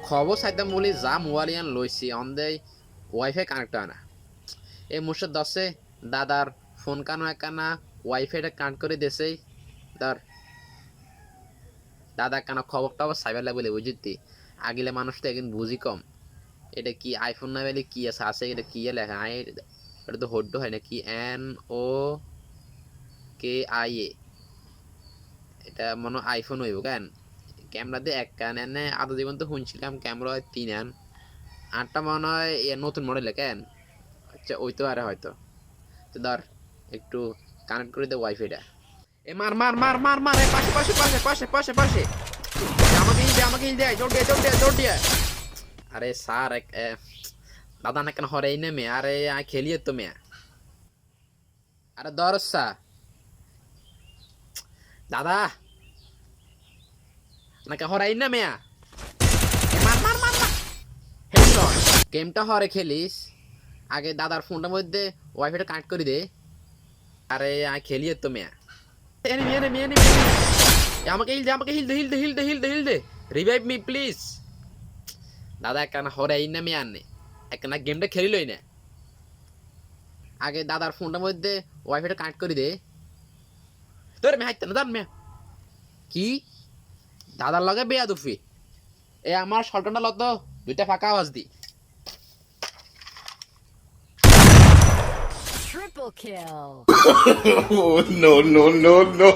খবর চাইতাম বলি যা মোবাইল ইয়ান লইছি অন্ধে ওয়াইফাই কানেক্ট হয় না। এই মুর্শিদ দশে দাদার ফোন কানো একখানা ওয়াইফাইটা কানেক্ট করে দেশেই ধর দাদা কেন খবর টবর সাইবার লাগবে বুঝতি আগিলে মানুষ তো একদিন বুঝি কম। এটা কি আইফোন না বলে কি আছে আছে এটা কি লেখা এটা তো হড্ড হয় না কি NOKIA এটা মনে আইফোন হইব কেন ক্যামেরা দিয়ে এক কান এনে আধা জীবন তো শুনছিলাম ক্যামেরা হয় 3 আন 8টা মনে হয় নতুন মডেলে কেন। আচ্ছা ওই তো আরে হয়তো তো ধর একটু কানেক্ট করে দে ওয়াইফাইটা। এ মার মার মার মার মার পাশে পাশে পাশে পাশে পাশে পাশে আমাকে হিল দে জোর দে জোর দে জোর দিয়ে। আরে স্যার দাদা না কেন হরে না মেয়ে আরে খেলিয়ে তো মেয়ে আরে দরসা দাদা না কেন হরাই না মেয়া মার মার মার মার হেডশট। গেমটা হরে খেলিস আগে দাদার ফোনটার মধ্যে ওয়াইফাইটা কানেক্ট করে দে। আরে খেলিয়ে তো মেয়া এনিমি এনিমি এনিমি আমাকে হিল দে আমাকে হিল দে হিল দে হিল দে হিল দে হিল দে রিভাইভ মি প্লিজ। দাদা কেন হরাই না মেয়ে আনে একখানা গেমটা খেলিলই না আগে দাদার ফোনটার মধ্যে ওয়াইফাইটা কানেক্ট করে দে। তোর মেয়ে হাইতে না দান মেয়ে কি দাদার লগে বেয়াদুফি এ আমার শটগানটা লত দুইটা ফাঁকা আওয়াজ দি। Triple kill. Oh, no, no, no, no.